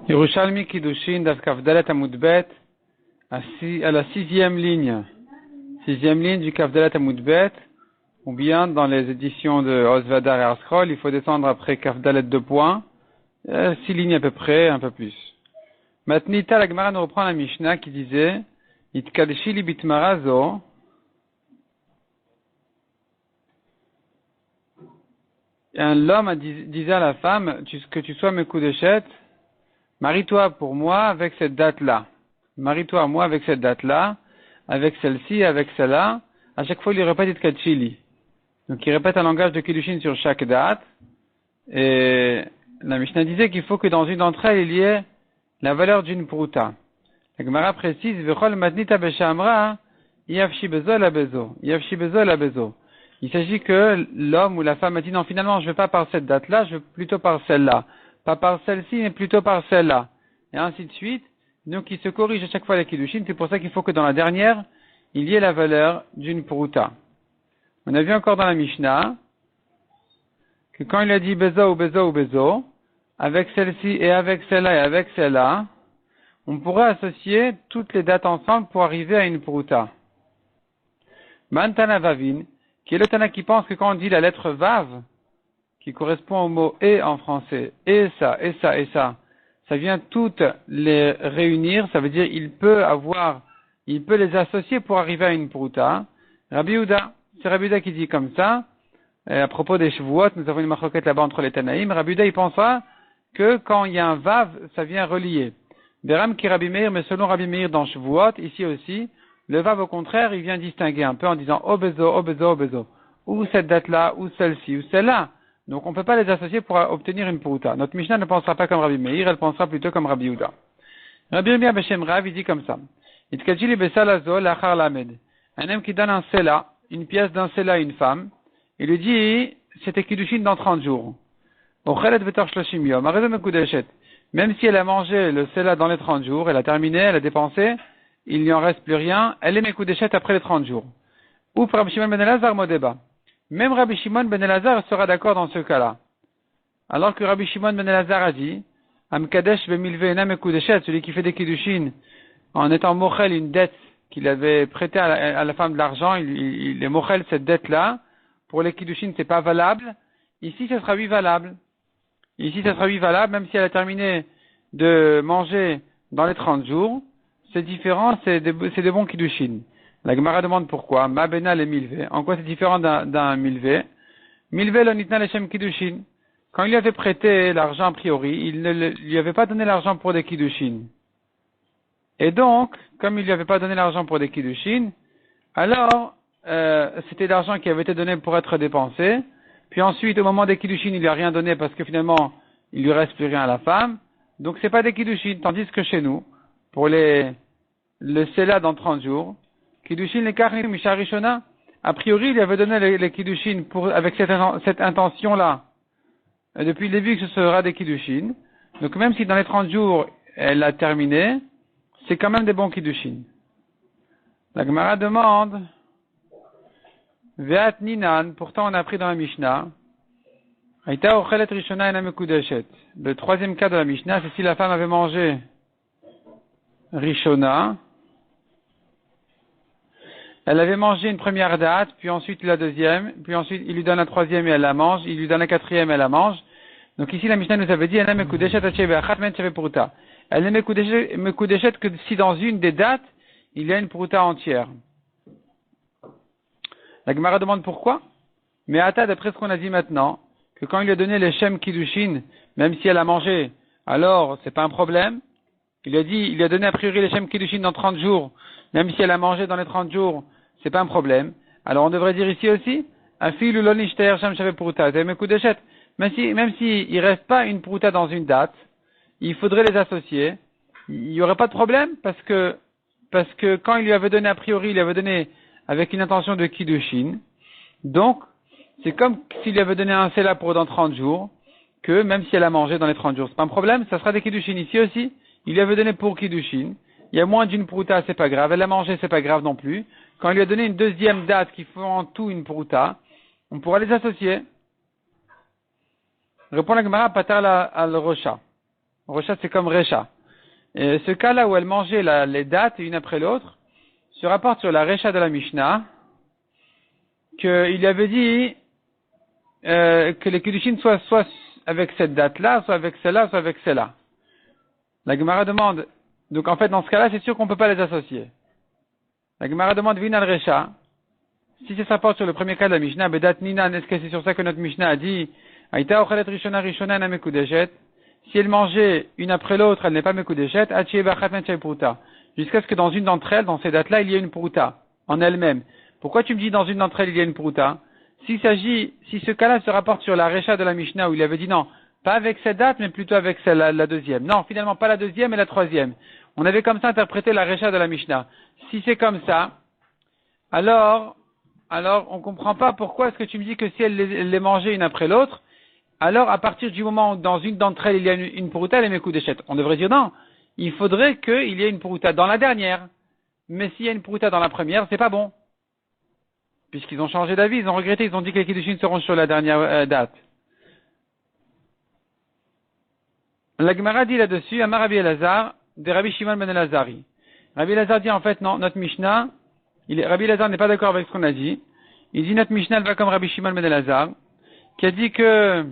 Yerushalmi Kiddushin Daf Kavdalet Amud Bet à la sixième ligne du Kavdalet Amud Bet, ou bien dans les éditions de Osvadar et Arscroll, il faut descendre après Kavdalet 2 points, 6 lignes à peu près, un peu plus. Maintenant, la Gemara nous reprend la Mishnah qui disait Itkadeshi li bitmarazo. L'homme disait à la femme que tu sois Mekudeshet, marie-toi pour moi avec cette date-là. Marie-toi à moi avec cette date-là, avec celle-ci, avec celle-là. À chaque fois, il répète Itkadshili. Donc, il répète un langage de Kiddushin sur chaque date. Et la Mishnah disait qu'il faut que dans une d'entre elles, il y ait la valeur d'une pruta. La Gemara précise, Vechol matnita beshamra, yafshi bezo la bezo. Yafshi bezo la bezo. Il s'agit que l'homme ou la femme a dit non, finalement, je ne veux pas par cette date-là, je veux plutôt par celle-là. Pas par celle-ci, mais plutôt par celle-là. Et ainsi de suite. Donc, il se corrige à chaque fois les Kiddushin. C'est pour ça qu'il faut que dans la dernière, il y ait la valeur d'une pruta. On a vu encore dans la Mishnah que quand il a dit bezo ou bezo ou bezo, avec celle-ci et avec celle-là et avec celle-là, on pourrait associer toutes les dates ensemble pour arriver à une pruta. Mantana Vavin, qui est le Tana qui pense que quand on dit la lettre Vav, qui correspond au mot et en français, et ça, et ça, et ça vient toutes les réunir, ça veut dire il peut les associer pour arriver à une pruta. Rabbi Yehuda, c'est Rabbi Yehuda qui dit comme ça, à propos des Shavuot, nous avons une marquette là-bas entre les Tanaïm, Rabbi Yehuda il pensera que quand il y a un Vav, ça vient relier. Beram qui Rabbi Meir, mais selon Rabbi Meir dans Shavuot, ici aussi, le Vav au contraire, il vient distinguer un peu en disant obezo, obezo, obezo, ou cette date-là, ou celle-ci, ou celle-là. Donc on ne peut pas les associer pour obtenir une pruta. Notre Mishnah ne pensera pas comme Rabbi Meir, elle pensera plutôt comme Rabbi Yehuda. Rabbi Yehuda Beshem Rav, il dit comme ça. Itkajili besalazo lachar lamed. Un homme qui donne un sela, une pièce d'un sela à une femme, il lui dit, c'était Kiddushin dans 30 jours. Ochelet vetor shloshim yom, arezom mekudeshet. Même si elle a mangé le sela dans les 30 jours, elle a terminé, elle a dépensé, il n'y en reste plus rien, elle est mekudeshet après les 30 jours. Ou Rabbi Shimon ben Elazar modeba. Même Rabbi Shimon ben Elazar sera d'accord dans ce cas-là. Alors que Rabbi Shimon ben Elazar a dit, Amkadesh bemilve ena mekudeshet, celui qui fait des kiddushin, en étant mochel une dette qu'il avait prêtée à la femme de l'argent, il est mochel cette dette-là, pour les kiddushin c'est pas valable, ici ça sera oui valable. Ici ça sera oui valable, même si elle a terminé de manger dans les 30 jours, c'est différent, c'est des bons kiddushin. La Gemara demande pourquoi. Ma bena le milvé. En quoi c'est différent d'un milvé? Milvé lo nitna leshem kiddushin. Quand il lui avait prêté l'argent a priori, il ne lui avait pas donné l'argent pour des kiddushin. Et donc, comme il lui avait pas donné l'argent pour des kiddushin, alors c'était l'argent qui avait été donné pour être dépensé. Puis ensuite, au moment des kiddushin, il lui a rien donné parce que finalement, il lui reste plus rien à la femme. Donc c'est pas des kiddushin. Tandis que chez nous, pour le sela dans 30 jours, Kiddushin les Karnim Misha Rishona, a priori, il avait donné les Kiddushin avec cette intention-là. Depuis le début que ce sera des Kiddushin. Donc même si dans les 30 jours, elle a terminé, c'est quand même des bons Kiddushin. La Gemara demande, Ve'at Ninan, pourtant on a appris dans la Mishnah, Aïta Ochelet Rishona ena mekudeshet. Le troisième cas de la Mishnah, c'est si la femme avait mangé Rishona, elle avait mangé une première date, puis ensuite la deuxième, puis ensuite il lui donne la troisième et elle la mange, il lui donne la quatrième et elle la mange. Donc ici la Mishnah nous avait dit, elle ne mekudeshet que si dans une des dates, il y a une pruta entière. La Gemara demande pourquoi? Mais Ata, d'après ce qu'on a dit maintenant, que quand il lui a donné les Shem Kiddushin, même si elle a mangé, alors c'est pas un problème. Il a donné a priori les Shem Kiddushin dans 30 jours, même si elle a mangé dans les 30 jours, c'est pas un problème. Alors on devrait dire ici aussi, Afil ou lonishtayer Shem Shave Pruta, même si il reste pas une Pruta dans une date, il faudrait les associer. Il y aurait pas de problème parce que quand il lui avait donné a priori, il lui avait donné avec une intention de Kiddushin. Donc, c'est comme s'il lui avait donné un sela pour dans 30 jours, que même si elle a mangé dans les 30 jours, c'est pas un problème, ça sera des Kiddushin ici aussi. Il lui avait donné pour Kiddushin. Il y a moins d'une pruta, c'est pas grave. Elle a mangé, c'est pas grave non plus. Quand il lui a donné une deuxième date qui fait en tout une pruta, on pourra les associer. Répond la Gemara, Patar al Rocha. Rochat, c'est comme Recha. Et ce cas-là où elle mangeait les dates une après l'autre, se rapporte sur la Recha de la Mishnah, qu'il avait dit que les Kiddushin soient soit avec cette date-là, soit avec celle-là, soit avec celle-là. La Gemara demande, donc en fait dans ce cas-là, c'est sûr qu'on ne peut pas les associer. La Gemara demande Vinal Recha, si ça se rapporte sur le premier cas de la Mishnah, Bedat Ninan, est-ce que c'est sur ça que notre Mishnah a dit Aïta Ochelet Rishona Rishona na Mekudeshet, si elle mangeait une après l'autre, elle n'est pas Mekudeshet, Achie Bachat Menchay Pruta, jusqu'à ce que dans une d'entre elles, dans ces dates-là, il y ait une Pruta, en elle-même. Pourquoi tu me dis dans une d'entre elles, il y a une Pruta? Si ce cas-là se rapporte sur la Recha de la Mishnah, où il avait dit non, pas avec cette date, mais plutôt avec celle, la deuxième. Non, finalement, pas la deuxième, mais la troisième. On avait comme ça interprété la Recha de la Mishnah. Si c'est comme ça, alors, on comprend pas pourquoi est-ce que tu me dis que si elle les mangeait une après l'autre, alors à partir du moment où dans une d'entre elles il y a une Pruta, elle est Mekudeshet. On devrait dire non. Il faudrait qu'il y ait une Pruta dans la dernière. Mais s'il y a une Pruta dans la première, c'est pas bon. Puisqu'ils ont changé d'avis, ils ont regretté, ils ont dit que les Kiddushin seront sur la dernière date. La Gemara dit là-dessus, Amar Rabbi Elazar, de Rabbi Shimon ben Elazari. Rabbi Elazar dit en fait, non, notre Mishnah, Rabbi Elazar n'est pas d'accord avec ce qu'on a dit. Il dit notre Mishnah, elle va comme Rabbi Shimon ben Elazar, qui a dit que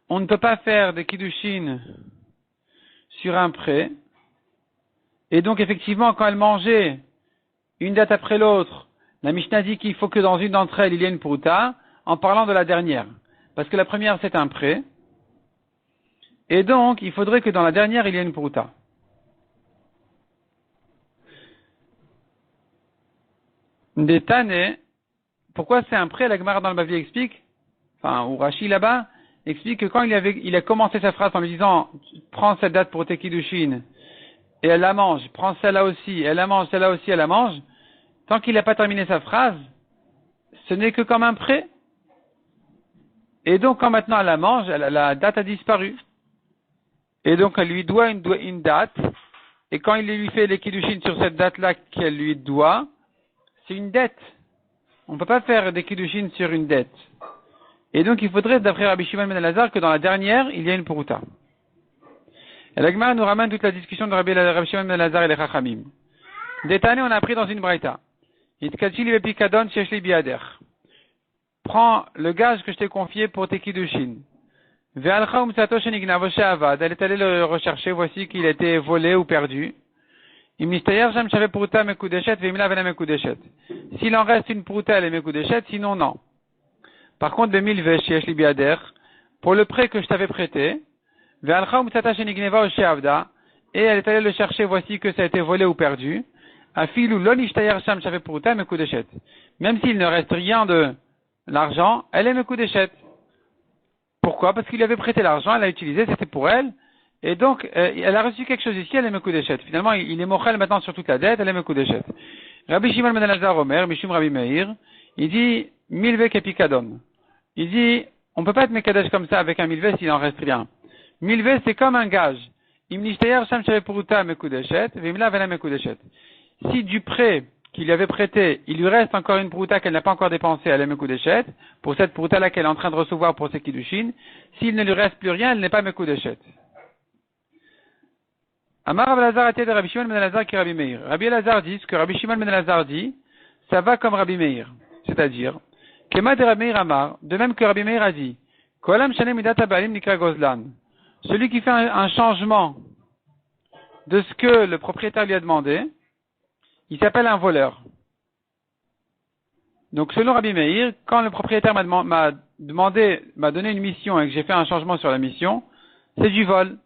on ne peut pas faire des Kiddushin sur un prêt. Et donc effectivement, quand elle mangeait une date après l'autre, la Mishnah dit qu'il faut que dans une d'entre elles, il y ait une Pruta, en parlant de la dernière. Parce que la première, c'est un prêt. Et donc, il faudrait que dans la dernière, il y ait une Pruta. Des Tane, pourquoi c'est un prêt? La Gemara dans le Bavi explique, ou Rashi là-bas, explique que quand il a commencé sa phrase en lui disant, prends cette date pour tes Kiddushin, et elle la mange, prends celle-là aussi, elle la mange, celle-là aussi, elle la mange, tant qu'il n'a pas terminé sa phrase, ce n'est que comme un prêt. Et donc, quand maintenant elle la mange, la date a disparu. Et donc, elle lui doit une date. Et quand il lui fait les Kiddushin sur cette date-là qu'elle lui doit, c'est une dette. On ne peut pas faire des Kiddushin sur une dette. Et donc, il faudrait, d'après Rabbi Shimon ben Elazar, que dans la dernière, il y ait une Pruta. Et la Gemara nous ramène toute la discussion de Rabbi Shimon ben Elazar et les Chachamim. Détané, on a appris dans une braïta. Prends le gage que je t'ai confié pour tes Kiddushin. Elle est allée le rechercher, voici qu'il a été volé ou perdu. S'il en reste une pruta, elle est mekudeshet, sinon non. Par contre, pour le prêt que je t'avais prêté, et elle est allée le chercher, voici que ça a été volé ou perdu. Même s'il ne reste rien de l'argent, elle est mekudeshet. Pourquoi? Parce qu'il lui avait prêté l'argent, elle l'a utilisé, c'était pour elle. Et donc, elle a reçu quelque chose ici, elle est mekudeshet. Finalement, il est mochel maintenant sur toute la dette, elle est mekudeshet. Rabbi Shimon ben Elazar Omer, Mishum Rabbi Meir, il dit, milve kepikadon. Il dit, on peut pas être mekadesh comme ça avec un milve s'il en reste rien. Milve, c'est comme un gage. Imnishtayer sham shavepuruta mekudeshet, vimla vela mekudeshet. Si du prêt qu'il lui avait prêté, il lui reste encore une pruta qu'elle n'a pas encore dépensée, elle est mekudeshet, pour cette pruta-là qu'elle est en train de recevoir pour ses kiddushin, s'il ne lui reste plus rien, elle n'est pas mekudeshet. Amar Rabbi Elazar était de Rabbi Shimon ben Elazar qui Rabbi Meir. Rabbi Elazar dit, ce que Rabbi Shimon ben Elazar dit, ça va comme Rabbi Meir. C'est-à-dire, Kema de Rabbi Meir Amar, de même que Rabbi Meir a dit, Kolam shanem midat habalim nikra gozlan. Celui qui fait un changement de ce que le propriétaire lui a demandé, il s'appelle un voleur. Donc, selon Rabbi Meir, quand le propriétaire m'a donné une mission et que j'ai fait un changement sur la mission, c'est du vol.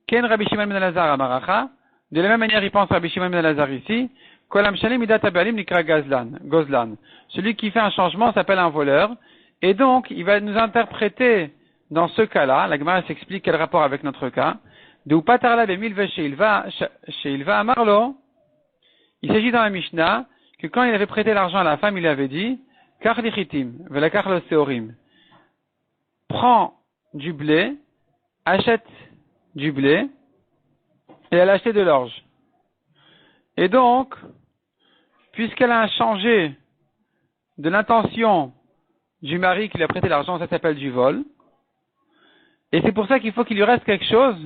Ken Rabbi Shimon ben Elazar Amaracha. De la même manière, il pense Rabbi Shimon ben Elazar ici. Kolam shalim midat habalim nikra gozlan. Celui qui fait un changement s'appelle un voleur. Et donc, il va nous interpréter dans ce cas-là, la Gemara s'explique quel rapport avec notre cas. De upatarla bemilve sheilva amarlo. Il s'agit dans la Mishnah que quand il avait prêté l'argent à la femme, il lui avait dit, kach lichitim, velakach lo seorim. Prends du blé, achète du blé, et elle a acheté de l'orge. Et donc, puisqu'elle a changé de l'intention du mari qui lui a prêté l'argent, ça s'appelle du vol. Et c'est pour ça qu'il faut qu'il lui reste quelque chose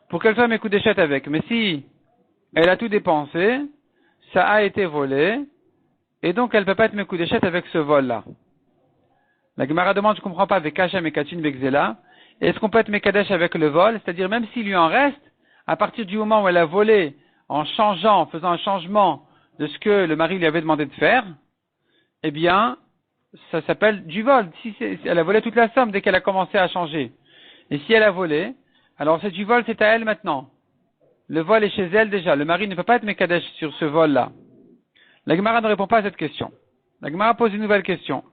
pour qu'elle soit Mekudeshet avec. Mais si elle a tout dépensé, ça a été volé, et donc elle ne peut pas être Mekudeshet avec ce vol-là. La Gemara demande, je ne comprends pas, avec Hachem et Kachin Begzela, est-ce qu'on peut être Mekadesh avec le vol? C'est-à-dire même s'il lui en reste, à partir du moment où elle a volé, en changeant, en faisant un changement de ce que le mari lui avait demandé de faire, eh bien, ça s'appelle du vol. Si elle a volé toute la somme dès qu'elle a commencé à changer. Et si elle a volé, alors c'est du vol, c'est à elle maintenant. Le vol est chez elle déjà. Le mari ne peut pas être Mekadesh sur ce vol-là. La Gemara ne répond pas à cette question. La Gemara pose une nouvelle question.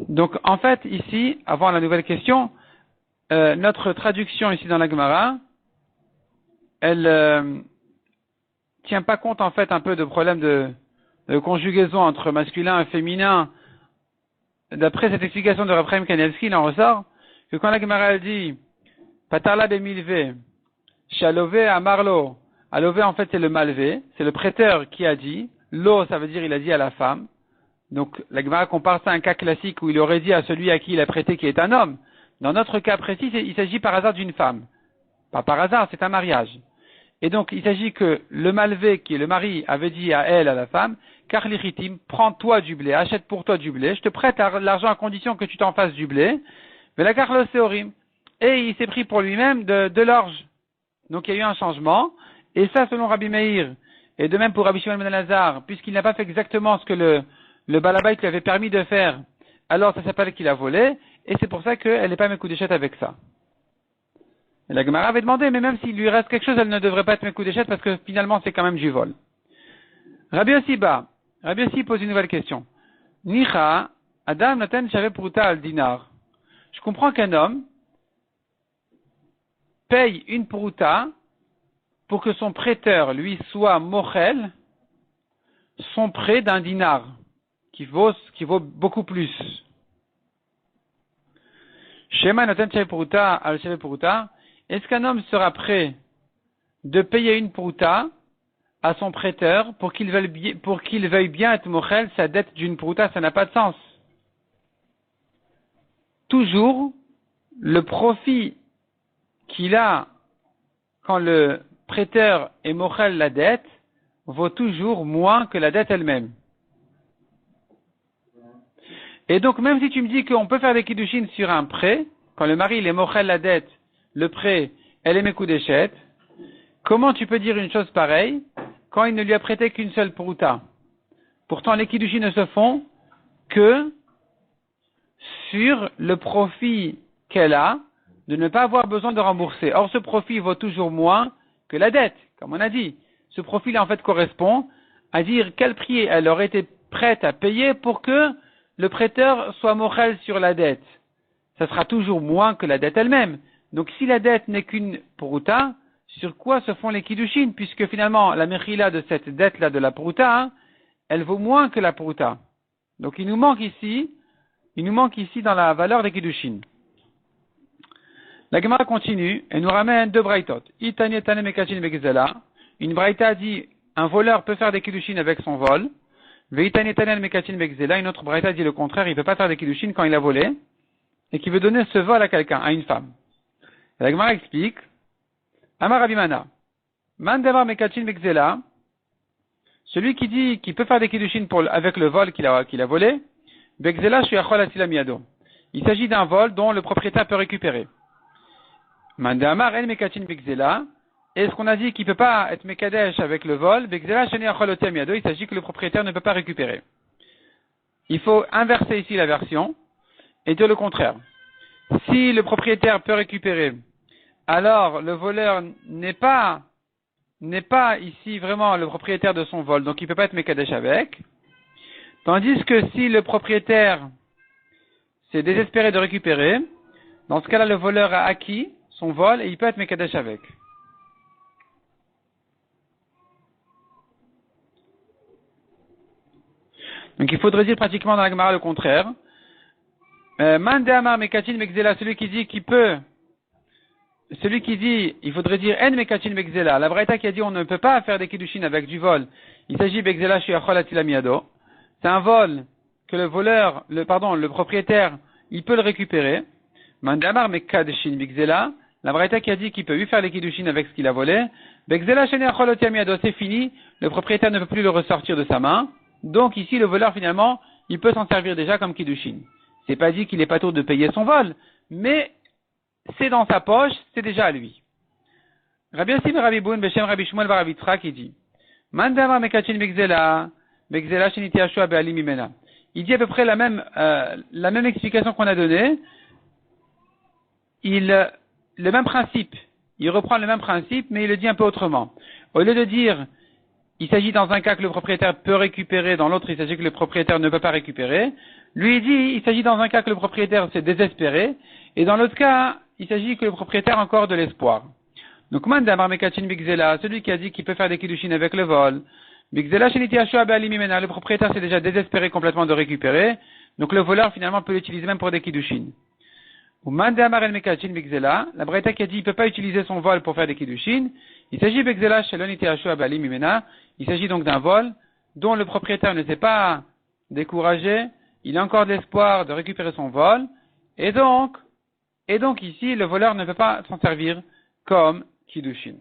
Donc, en fait, ici, avant la nouvelle question, notre traduction ici dans la Gemara, elle tient pas compte, en fait, un peu de problème de conjugaison entre masculin et féminin. D'après cette explication de Raphaël Kanievski, il en ressort que quand la Gemara elle dit Patarla bemilvé, Shalové amarlo, Alové, en fait, c'est le malvé, c'est le prêteur qui a dit, lo, ça veut dire il a dit à la femme. Donc, la Gemara compare ça à un cas classique où il aurait dit à celui à qui il a prêté qui est un homme. Dans notre cas précis, il s'agit par hasard d'une femme. Pas par hasard, c'est un mariage. Et donc, il s'agit que le malvé, qui est le mari, avait dit à elle, à la femme, car l'iritim, prends-toi du blé, achète pour toi du blé, je te prête l'argent à condition que tu t'en fasses du blé, mais la carloséorim. Et il s'est pris pour lui-même de l'orge. Donc, il y a eu un changement, et ça, selon Rabbi Meir, et de même pour Rabbi Shimon ben Elazar, puisqu'il n'a pas fait exactement ce que le balabait lui avait permis de faire, alors ça s'appelle qu'il a volé, et c'est pour ça qu'elle n'est pas Mekudeshet avec ça. Et la Gemara avait demandé, mais même s'il lui reste quelque chose, elle ne devrait pas être Mekudeshet parce que finalement c'est quand même du vol. Rabbi Yossi pose une nouvelle question. Nicha, Adam Naten Shave Pruta al Dinar. Je comprends qu'un homme paye une Pruta pour que son prêteur lui soit mochel son prêt d'un dinar qui vaut beaucoup plus. Shema Naten Shave Pruta al Shave Pruta. Est-ce qu'un homme sera prêt de payer une prouta à son prêteur pour qu'il veuille bien être mochel sa dette d'une prouta? Ça n'a pas de sens. Toujours, le profit qu'il a quand le prêteur est mochel la dette vaut toujours moins que la dette elle-même. Et donc, même si tu me dis qu'on peut faire des kiddushin sur un prêt, quand le mari il est mochel la dette, le prêt, elle est Mekudeshet, comment tu peux dire une chose pareille quand il ne lui a prêté qu'une seule prouta? Pourtant, les kiddushin ne se font que sur le profit qu'elle a de ne pas avoir besoin de rembourser. Or, ce profit vaut toujours moins que la dette, comme on a dit. Ce profit-là, en fait, correspond à dire quel prix elle aurait été prête à payer pour que le prêteur soit mochel sur la dette. Ça sera toujours moins que la dette elle-même. Donc, si la dette n'est qu'une prouta, sur quoi se font les kiddushin? Puisque finalement, la mechila de cette dette-là de la prouta, elle vaut moins que la prouta. Donc, il nous manque ici dans la valeur des kiddushin. La Gemara continue et nous ramène deux braïtot. Itani etane mekachin begzela. Une braïta dit, un voleur peut faire des kiddushin avec son vol. Veitani etane mekachin begzela. Une autre braïta dit le contraire, il ne peut pas faire des kiddushin quand il a volé et qu'il veut donner ce vol à quelqu'un, à une femme. Et la Gemara explique, Amar Abimana, Man Davar Mekachin Bekzela, celui qui dit qu'il peut faire des kiddushin avec le vol qu'il a volé, Bekzela Shuyachol Asila Miado. Il s'agit d'un vol dont le propriétaire peut récupérer. Man Damar En Mekachin Bekzela, est-ce qu'on a dit qu'il ne peut pas être Mekadesh avec le vol, Bekzela Shani Achol Otia Miado, il s'agit que le propriétaire ne peut pas récupérer. Il faut inverser ici la version et dire le contraire. Si le propriétaire peut récupérer, alors le voleur n'est pas ici vraiment le propriétaire de son vol, donc il ne peut pas être Mekadesh avec. Tandis que si le propriétaire s'est désespéré de récupérer, dans ce cas-là, le voleur a acquis son vol et il peut être Mekadesh avec. Donc il faudrait dire pratiquement dans la Gemara le contraire. Mande Amar Mekachin Mekzela, celui qui dit, il faudrait dire En Mekachin Mekzela. La Braïta qui a dit on ne peut pas faire des kiddushin avec du vol. Il s'agit Bekzela Shuyachol Atila Miado. C'est un vol que le propriétaire, il peut le récupérer. Mandamar Mekadeshin Bigzela, la Braïta qui a dit qu'il peut lui faire les kiddushin avec ce qu'il a volé. Bigzela Shene Acholotiamiado, c'est fini, le propriétaire ne peut plus le ressortir de sa main. Donc ici, le voleur finalement, il peut s'en servir déjà comme kiddushin. C'est pas dit qu'il n'est pas tôt de payer son vol, mais c'est dans sa poche, c'est déjà à lui. Rabbi Yossi ben Rabbi Boun, Beshem Rabbi Shmuel ben Rabbi Yitzhak, il dit, Mandamar Mekadeshin Bigzela, Bigzela Sheniti Yashua Be'ali Mimena. Il dit à peu près la même explication qu'on a donnée. Le même principe. Il reprend le même principe, mais il le dit un peu autrement. Au lieu de dire, il s'agit dans un cas que le propriétaire peut récupérer, dans l'autre, il s'agit que le propriétaire ne peut pas récupérer. Lui, il dit, il s'agit dans un cas que le propriétaire s'est désespéré, et dans l'autre cas, il s'agit que le propriétaire a encore de l'espoir. Donc, Mandamar Mekachin Bigzela, celui qui a dit qu'il peut faire des kiddushin avec le vol, Bigzela Sheniti Yashua Be'ali Mimena, le propriétaire s'est déjà désespéré complètement de récupérer, donc le voleur finalement peut l'utiliser même pour des kiddushin. Ou Mandamar El Mekachin Bigzela, la Braïta qui a dit qu'il ne peut pas utiliser son vol pour faire des kiddushin, il s'agit Bigzela Sheniti Yashua Be'ali Mimena, il s'agit donc d'un vol dont le propriétaire ne s'est pas découragé, il a encore de l'espoir de récupérer son vol, et donc ici le voleur ne peut pas s'en servir comme kiddushin.